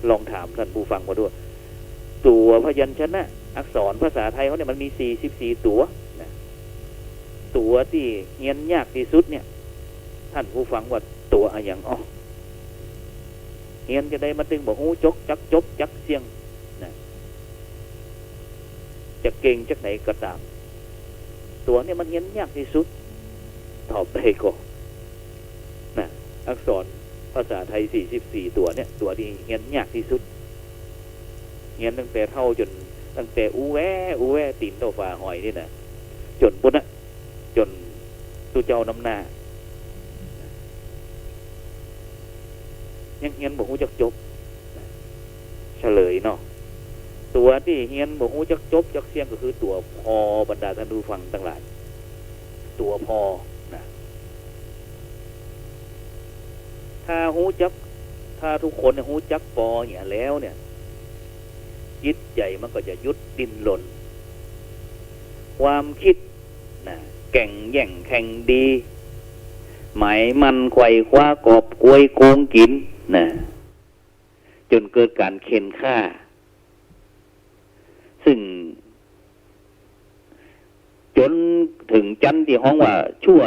ลองถามท่านผู้ฟังมาด้วยตัวพยัญชนะอักษรภาษาไทยเขาเนี่ยมันมี44ตัวนะตัวที่เห็นยากที่สุดเนี่ยท่านผู้ฟังว่าตัวอะไรอย่างอ๋อเห็นจะได้มาตึงบอกหูจกจักจบจักเสียงนะจะเก่งจักไหนก็ตามตัวเนี่ยมันเห็นยากที่สุดตอบได้ก็นะอักษรภาษาไทย44ตัวเนี่ยตัวที่เห็นยากที่สุดเห็นตั้งแต่เท่าจนตั้งแต่อูแวตีนเต้าฟ้าหอยนี่นะจนปุ่นนะจนตัวเจ้าน้ำหน้ายังเห็นบอกหูจักจบเฉลยเนาะตัวที่เห็นบอกหูจักจบจักเสียงก็คือตัวพอบรรดาท่านผู้ฟังทั้งหลายตัวพอนะถ้าหูจักถ้าทุกคนหูจักปอเนี่ยแล้วเนี่ยจิตใจมันก็จะยุดดิ้นรนความคิดนะแก่งแย่งแข่งดีหมายมันไขว่คว้ากอบกวยโกงกินนะจนเกิดการเข็นฆ่าซึ่งจนถึงจันที่ห้องว่าชั่ว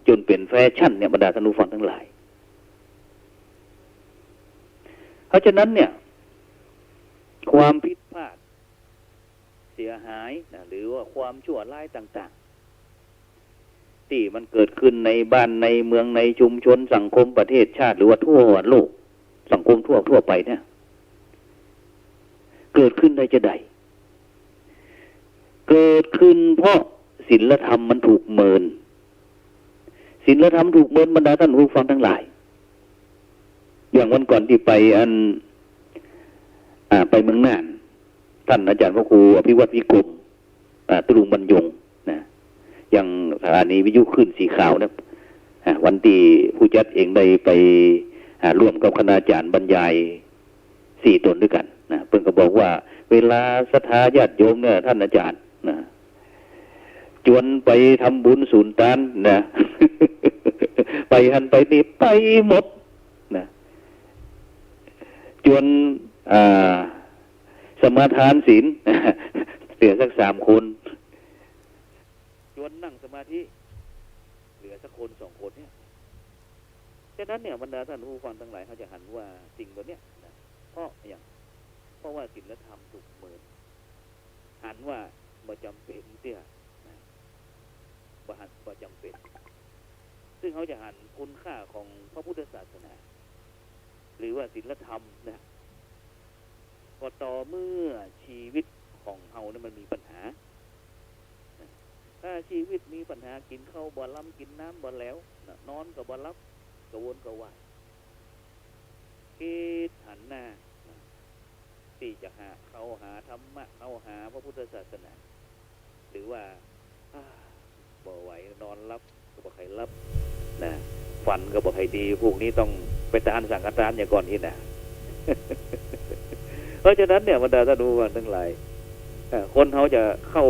จนเป็นแฟชั่นเนี่ยบรรดาท่านผู้ฟังทั้งหลายเพราะฉะนั้นเนี่ยความผิดพลาดเสียหายนะหรือว่าความชั่วร้ายต่างๆที่มันเกิดขึ้นในบ้านในเมืองในชุมชนสังคมประเทศชาติหรือว่าทั่วโลกสังคมทั่วไปเนี่ยเกิดขึ้นได้จะใดเกิดขึ้นเพราะศีลธรรมมันถูกเมินศีลธรรมถูกเมินบรรดาท่านผู้ฟังทั้งหลายอย่างวันก่อนที่ไปไปเมืองน่านท่านอาจารย์พระครูอภิวัตวิกรมตรุงบรรยงนะอย่างสถานีวิทยุขึ้นสีขาวนะวันที่ผู้จัดเองได้ไปร่วมกับคณาจารย์บรรยาย4 ตนด้วยกันนะเพิ่นก็บอกว่าเวลาศรัทธาญาติโยมเนี่ยท่านอาจารย์นะจวนไปทำบุญศูนย์ตานนะ ไปหันไปนี่ไปหมดนะจวนสมาทานศีล เหลือสัก3 คนจวนนั่งสมาธิเหลือสักคน2 คนเนี่ยฉะนั้นเนี่ยบรรดาท่านผู้ฟังทั้งหลายเขาจะหันว่าสิ่งตัวเนี้ยนะเพราะว่าศีลธรรมถูกเมินหันว่าบ่จำเป็นเตี้ยนะบ่จำเป็นซึ่งเขาจะหันคุณค่าของพระพุทธศาสนาหรือว่าศีลธรรมนะพอต่อเมื่อชีวิตของเฮาเนี่ยมันมีปัญหาถ้าชีวิตมีปัญหากินข้าวบ่ล้ำกินน้ำบ่แล้วนอนก็บ่รับกระวนกระวายคิดหันหน้าที่จะเข้าหาธรรมะเข้าหาพระพุทธศาสนาหรือว่าบ่ไหวนอนรับก็บ่ใครรับนะฝันก็บ่ใครดีพวกนี้ต้องไปทานสังฆทานอย่างก่อนนี่นะ เพราะฉะนั้นเนี่ยบรรดาท่านผู้ฟังทั้งหลายคนเขาจะเข้า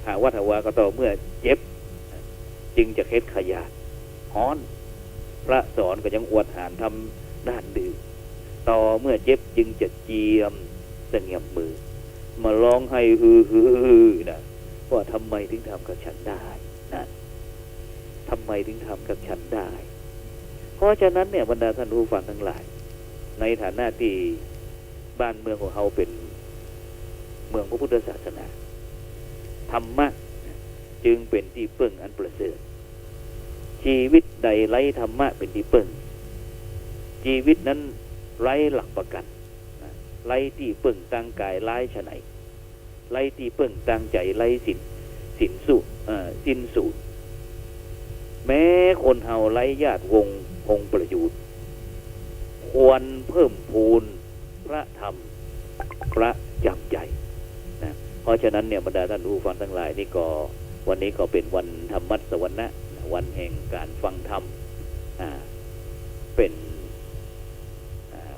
หาวัฏวาก็ต่อเมื่อเจ็บจึงจะเคล็ดขยาดฮ้อนพระสอนก็ยังอวดหารทำด้านดื้อต่อเมื่อเจ็บจึงจะเจียมเสงี่ยมมือมาร้องให้ฮือนะว่าทำไมถึงทำกับฉันได้นะทำไมถึงทำกับฉันได้เพราะฉะนั้นเนี่ยบรรดาท่านผู้ฟังทั้งหลายในฐานะที่บ้านเมืองของเราเป็นเมืองพระพุทธศาสนาธรรมะจึงเป็นที่พึ่งอันประเสริฐชีวิตใดไร้ธรรมะเป็นที่พึ่งชีวิตนั้นไร้หลักประกันไร้ที่พึ่งตั้งกายไร้ฉะไหนไร้ที่พึ่งตั้งใจไร้สิ้นสูญแม้คนเฮาไร้ญาติวงคงประยุทธ์ ควรเพิ่มพูนพระธรรมประจำใจนะเพราะฉะนั้นเนี่ยบรรดาท่านผู้ฟังทั้งหลายนี่ก็วันนี้ก็เป็นวันธรรมัสวรรณะวันแห่งการฟังธรรมเป็น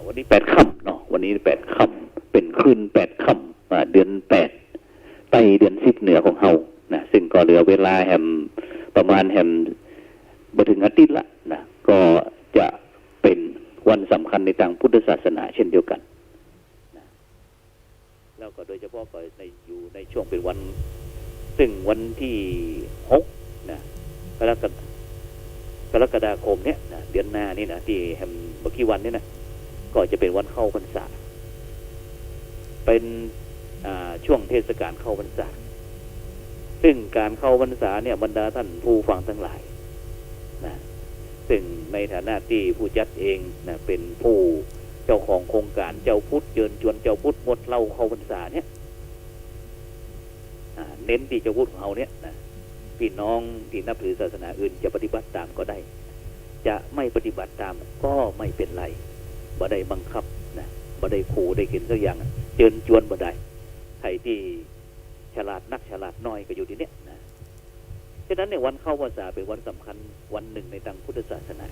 วันนี้8 ค่ำเนาะวันนี้8 ค่ำเป็นคืน8 ค่ำเดือน8ไต่เดือน10เหนือของเฮานะซึ่งก็เหลือเวลาแฮมประมาณแฮมบ่ถึงอาทิตย์ละนะก็จะเป็นวันสำคัญในทางพุทธศาสนาเช่นเดียวกันนะแล้วก็โดยเฉพาะก็อยู่ในช่วงเป็นวันซึ่งวันที่6นะกรกฎาคมเนี่ยนะเดือนหน้านี่นะที่แฮมเมื่อกี้วันนี้นะก็จะเป็นวันเข้าพรรษาเป็นช่วงเทศกาลเข้าพรรษาซึ่งการเข้าพรรษาเนี่ยบรรดาท่านผู้ฟังทั้งหลายนะซึ่งในฐานะที่ผู้จัดเองนะเป็นผู้เจ้าของโครงการเจ้าพุทธเชิญชวนเจ้าพุทธหมดเล่าเข้าพรรษาเนี่ยเน้นที่เจ้าพุทธของเราเนี่ยนะพี่น้องที่นับถือศาสนาอื่นจะปฏิบัติตามก็ได้จะไม่ปฏิบัติตามก็ไม่เป็นไรบ่ได้บังคับนะบ่ได้ขู่ได้เข็นสักอย่างเชิญชวนบ่ได้ใครที่ฉลาดนักฉลาดน้อยก็อยู่ที่เนี้ยนะฉะนั้นในวันเข้าพรรษาเป็นวันสำคัญวันหนึ่งในทางพุทธศาสนา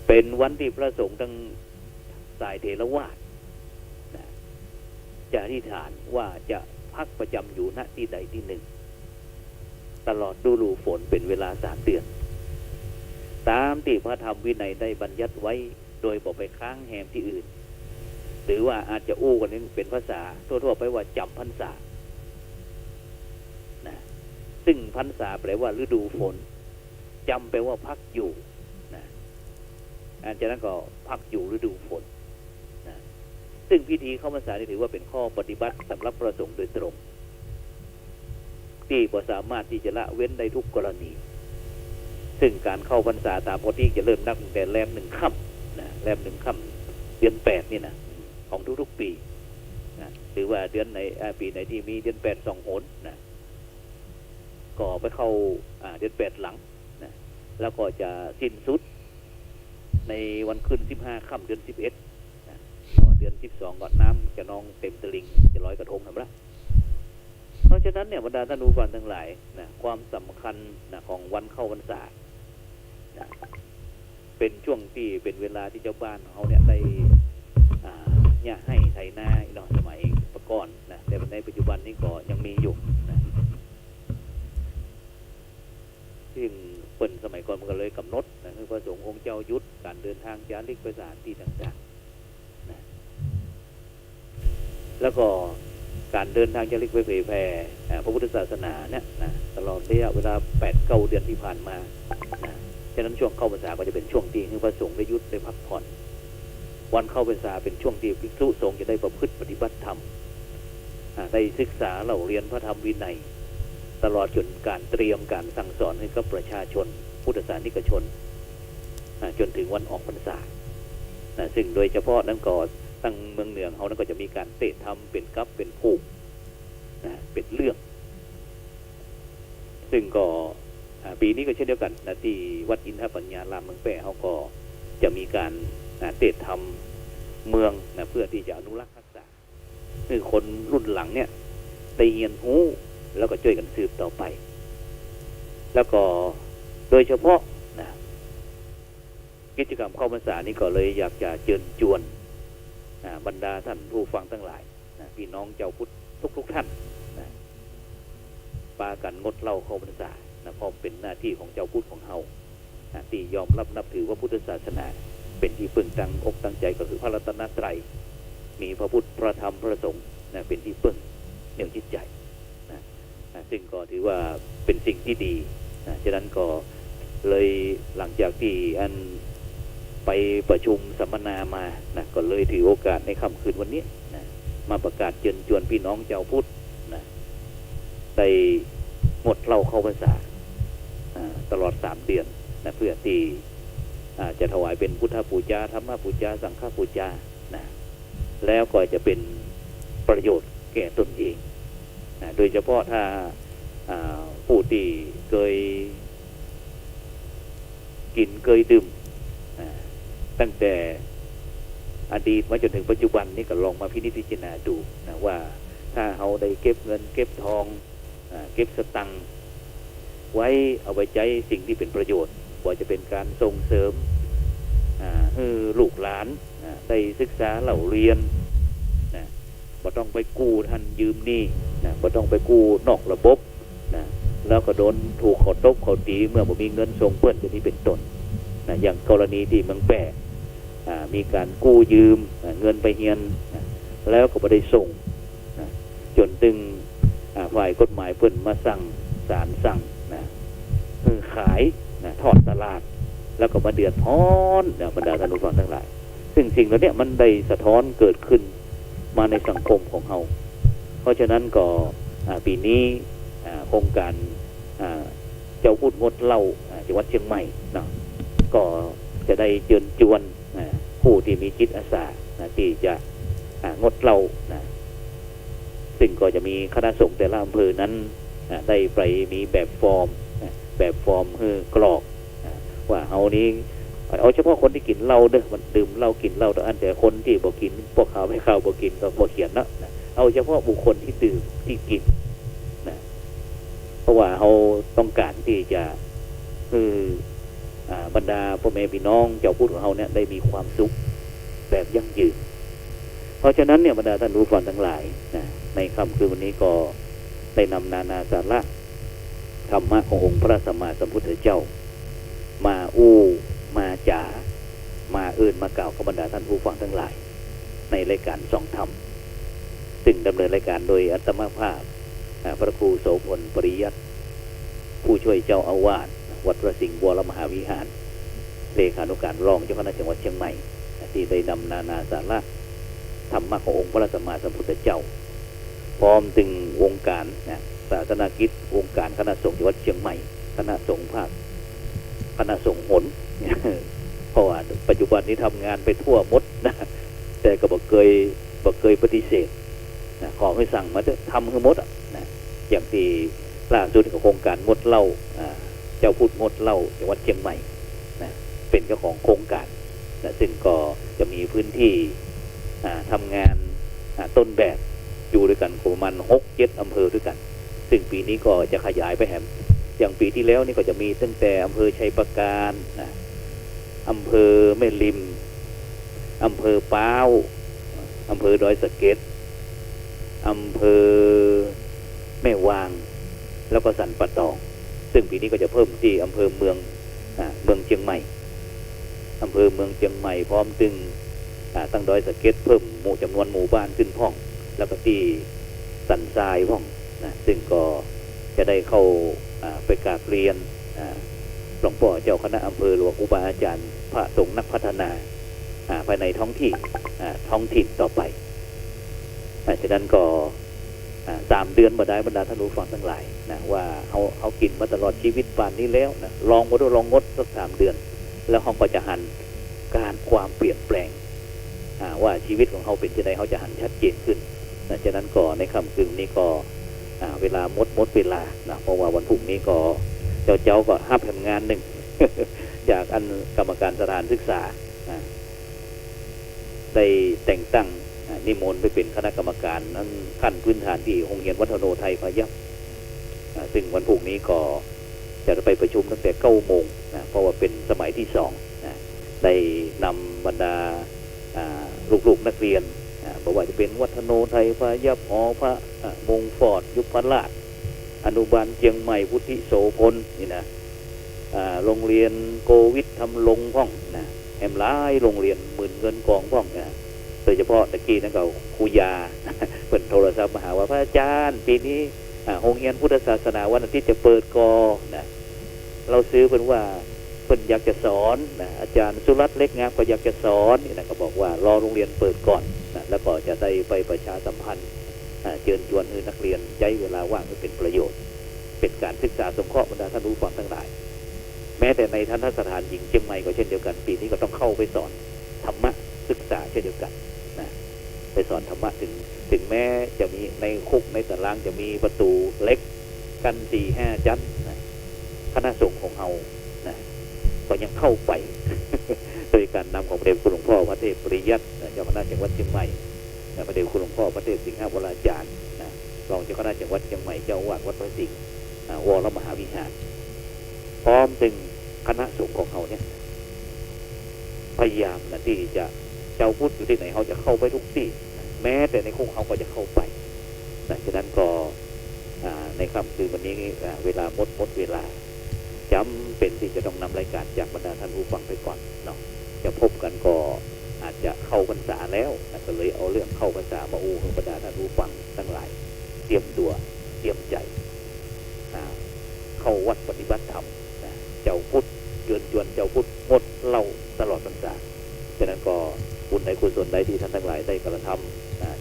เป็นวันที่พระสงฆ์ทั้งสายเถรวาทนะจะอธิษฐานว่าจะพักประจำอยู่ณที่ใดที่หนึ่งตลอดฤดูฝนเป็นเวลา3 เดือนตามที่พระธรรมวินัยได้บัญญัติไว้โดยบอกไปค้างแหมที่อื่นหรือว่าอาจจะอู้กันนี้เป็นภาษาทั่วๆไปว่าจำพรรษานะซึ่งพรรษาแปลว่าฤดูฝนจำแปลว่าพักอยู่นะอันจากนั้นก็พักอยู่ฤดูฝนนะซึ่งพิธีเข้าพรรษานี่ถือว่าเป็นข้อปฏิบัติสำหรับประสงค์โดยตรงที่บ่สามารถที่จะละเว้นได้ทุกกรณีซึ่งการเข้าพรรษาตามปกติจะเริ่มนับตั้งแต่แรม1 ค่ำนะแรม1 ค่ำเดือน8นี่นะของทุกๆปีนะหรือว่าเดือนไหนปีไหนที่มีเดือน8 2 หนนะก็ไปเข้าเดือน8หลังนะแล้วก็จะสิ้นสุดในวันขึ้น15 ค่ำเดือน11นะเดือน12ก่อนน้ำจะนองเต็มตลิ่งจะลอยกระทงนะ เพราะฉะนั้นเนี่ยบรรดาท่านผู้ฟังทั้งหลายนะความสำคัญนะของวันเข้าพรรษานะเป็นช่วงที่เป็นเวลาที่เจ้าบ้านเขาเนี่ยได้เนี่ยให้ไถนาเนาะสมัยประก่อนนะแต่ในปัจจุบันนี้ก็ยังมีอยู่นะซึ่งเปิ่นสมัยก่อนมันก็เลยกำหนดนะคือพระสงฆ์องค์เจ้ายุทธการเดินทางจาริกไปสถานที่ต่างๆนะแล้วก็การเดินทางจาริกไปเผยแผ่พระพุทธศาสนาเนี่ยนะตลอดระยะเวลา8-9 เดือนที่ผ่านมานะฉะนั้นช่วงเข้าพรรษาก็จะเป็นช่วงที่พระสงฆ์ได้ยุทธได้พักผ่อนวันเข้าพรรษาเป็นช่วงที่ภิกษุสงฆ์จะได้ประพฤติปฏิบัติธรรมได้ศึกษาเล่าเรียนพระธรรมวินัยตลอดจนการเตรียมการสั่งสอนให้กับประชาชนพุทธศาสนิกชนจนถึงวันออกพรรษาซึ่งโดยเฉพาะนั้นก็ตั้งเมืองเหนืองเขานั้นก็จะมีการเตะทำเป็นกัปเป็นผูกเป็นเรื่องซึ่งก็ปีนี้ก็เช่นเดียวกันนะที่วัดอินทปัญญารามเมืองแปะเขาก็จะมีการเตะทำเมืองนะเพื่อที่จะอนุรักษ์รักษาคือคนรุ่นหลังเนี่ยได้เรียนรู้แล้วก็ช่วยกันสืบต่อไปแล้วก็โดยเฉพาะนะกิจกรรมเข้าพรรษานี้ก็เลยอยากจะเชิญชวนบรรดาท่านผู้ฟังทั้งหลายนะพี่น้องเจ้าพุทธทุกท่านนะปากันงดเหล้าเข้าพรรษานะเพราะเป็นหน้าที่ของเจ้าพุทธของเฮาที่ยอมรับนับถือว่าพุทธศาสนาเป็นที่พึ่งตั้งอกตั้งใจก็คือพระรัตนตรัยมีพระพุทธพระธรรมพระสงฆ์นะเป็นที่พึ่งเหนี่ยวจิตใจนะซึ่งก็ถือว่าเป็นสิ่งที่ดีนะฉะนั้นก็เลยหลังจากที่ไปประชุมสัมมนามานะก็เลยถือโอกาสในค่ำคืนวันนี้นะมาประกาศเชิญชวนพี่น้องเจ้าพุทธนะได้งดเหล้าเข้าพรรษาตลอด3 เดือนนะเพื่อที่จะถวายเป็นพุทธบูชาธรรมบูชาสังฆบูชานะแล้วก็จะเป็นประโยชน์แก่ตนเองนะโดยเฉพาะถ้าผู้ที่เคยกินเคยดื่ม ตั้งแต่อดีตมาจนถึงปัจจุบันนี่ก็ลองมาพินิจพิจารณาดูนะว่าถ้าเราได้เก็บเงินเก็บทองเก็บสตังค์ไว้เอาไว้ใจสิ่งที่เป็นประโยชน์ว่าจะเป็นการส่งเสริมให้ลูกหลานได้ศึกษาเล่าเรียนนะบ่ต้องไปกู้ท่านยืมหนี้นะบ่ต้องไปกู้นอกระบบนะแล้วก็โดนถูกเขาตบเขาตีเมื่อบ่มีเงินส่งเพิ่นจะนี้เป็นต้นนะอย่างกรณีที่เมืองแปะมีการกู้ยืมเงินไปเฮียนแล้วก็บ่ได้ส่งนะจนตึงฝ่ายกฎหมายเพิ่นมาสั่งศาลสั่งนะคือขายนะทอดตลาดแล้วก็มาเดือดร้อนบรรดาท่านผู้ฟังทั้งหลายซึ่งสิ่งเหล่านี้มันได้สะท้อนเกิดขึ้นมาในสังคมของเราเพราะฉะนั้นก็ปีนี้โครงการเจ้าพูดงดเหล้าจังหวัดเชียงใหม่เนาะก็จะได้เชิญชวนผู้ที่มีจิตอาสาที่จะงดเหล้าซึ่งก็จะมีคณะสงฆ์แต่ละอำเภอนั้นได้ไปมีแบบฟอร์มคือกรอกว่าเฮานี้เอาเฉพาะคนที่กินเหล้าเด้อมันดื่มเหล้ากินเหล้าแต่อันแต่คนที่บ่กินพวกเขาไม่เข้าบ่กินก็บ่เขียนนะเอาเฉพาะบุคคลที่ดื่มที่กินนะเพราะว่าเฮาต้องการที่จะคือบรรดาพ่อแม่พี่น้องเจ้าพูดของเฮาเนี่ยได้มีความสุขแบบยั่งยืนเพราะฉะนั้นเนี่ยบรรดาท่านผู้ฟังทั้งหลายนะในค่ำคืนวันนี้ก็ได้นำนานาสาระธรรมะขององค์พระสัมมาสัมพุทธเจ้ามามาจ๋ามามากล่าวกับบรรดาท่านผู้ฟังทั้งหลายในรายการส่องธรรมซึ่งดำเนินรายการโดยอัตมาภาพพระครูโสพลปริยัติผู้ช่วยเจ้าอาวาสวัดพระสิงห์วรมหาวิหารเลขานุการรองเจ้าคณะจังหวัดเชียงใหม่ที่ได้นำนานาสาระธรรมะขององค์พระสัมมาสัมพุทธเจ้าพร้อมถึงวงการศาสนกิจวงการคณะสงฆ์จังหวัดเชียงใหม่คณะสงฆ์ภาคคณะสงฆ์หนเพราะว่าปัจจุบันนี้ทำงานไปทั่วหมดนะแต่ก็บอกเคยปฏิเสธนะขอให้สั่งมาทำให้หมดนะอย่างที่ล่าสุดของโครงการงดเหล้าเจ้าพูดงดเหล้าจังหวัดเชียงใหม่นะเป็นเจ้าของโครงการนะซึ่งก็จะมีพื้นที่ทำงานต้นแบบอยู่ด้วยกันประมาณ6-7 อำเภอด้วยกันซึ่งปีนี้ก็จะขยายไปแหมอย่างปีที่แล้วนี่ก็จะมีตั้งแต่อำเภอชัยปราการอำเภอแม่ริมอำเภอป้าวอำเภอดอยสะเก็ดอำเภอแม่วางแล้วก็สันป่าตองซึ่งปีนี้ก็จะเพิ่มที่อำเภอเมืองเชียงใหม่อำเภอเมืองเชียงใหม่พร้อมตึงตั้งดอยสะเก็ดเพิ่มจำนวนหมู่บ้านขึ้นพ่องแล้วก็ที่สันทรายพ่องซึ่งก็จะได้เข้าไปกราบเรียนหลวงพ่อเจ้าคณะอำเภอหลวงครูบาอาจารย์พระสงฆ์นักพัฒนาภายในท้องถิ่นต่อไปฉะนั้นก็3 เดือนมาได้บรรดาท่านผู้ฟังทั้งหลายนะว่าเขากินมาตลอดชีวิตป่านนี้แล้วนะลองงดสัก3 เดือนแล้วเขาก็จะหันการความเปลี่ยนแปลงว่าชีวิตของเขาเป็นจะได้เขาจะหันชัดเจนขึ้นนะฉะนั้นก็ในค่ำคืนนี้ก็เวลาหมดเวลานะเพราะว่าวันพรุ่งนี้ก็เจ้าก็ห้าทำงานหนึ่ง จากอันกรรมการสถานศึกษาได้แต่งตั้งนิมนต์ไปเป็นคณะกรรมการนั้นขั้นพื้นฐานที่โรงเรียนวัฒโนไทยพายัพซึ่งวันพรุ่งนี้ก็จะไปประชุมตั้งแต่9 โมงนะเพราะว่าเป็นสมัยที่2นะได้นำบรรดาลูกๆนักเรียนบอกว่าจะเป็นวัฒโนไทยพายัพหอพระมงฟอร์ดยุพราชอนุบาลเชียงใหม่พุทธิโสพลนี่นะโรงเรียนโกวิทธรรมลงพ่องนะแอมไลน์โรงเรียนหมื่นเงินกองพ่องนะโดยเฉพาะตะกี้นั่นก็ครูยา เปิดโทรศัพท์มาหาว่าพระอาจารย์ปีนี้โรงเรียนพุทธศาสนาวันอาทิตย์จะเปิดกอนะเราซื้อเพิ่นว่าเพิ่นอยากจะสอนนะอาจารย์สุรัตน์เล็กงามก็อยากจะสอนนี่นะก็บอกว่ารอโรงเรียนเปิดก่อนนะแล้วก็จะได้ไปประชาสัมพันธ์เชิญชวนให้นักเรียนใช้เวลาว่างให้เป็นประโยชน์เป็นการศึกษาสงเคราะห์บรรดาท่านผู้ฟังทั้งหลายแม้แต่ในทันตสถานหญิงเชียงใหม่ก็เช่นเดียวกันปีนี้ก็ต้องเข้าไปสอนธรรมะศึกษาเช่นเดียวกันนะไปสอนธรรมะถึงแม้จะมีในคุกในตารางจะมีประตูเล็กกัน 4-5 ชั้นนะคณะสงฆ์ของเรานะก็ยังเข้าไป โดย การนำของพระเดชคุณหลวงพ่อพระเทพปริยัติเจ้าคณะจังหวัดเชียงใหม่พระเดชคุณหลวงพ่อพระเทพสิงห์วราจารย์รองเจ้าคณะจังหวัดเชียงใหม่เจ้าอาวาสวัดพระสิงห์วรมหาวิหารพร้อมถึงคณะสงฆ์ของเขาเนี่ยพยายามที่จะเจ้าพุทธอยู่ที่ไหนเขาจะเข้าไปทุกที่แม้แต่ในคุกเขาก็จะเข้าไปฉะนั้นก็ในค่ำคืนวันนี้เวลาหมดเวลาจำเป็นที่จะต้องนำรายการจากบรรดา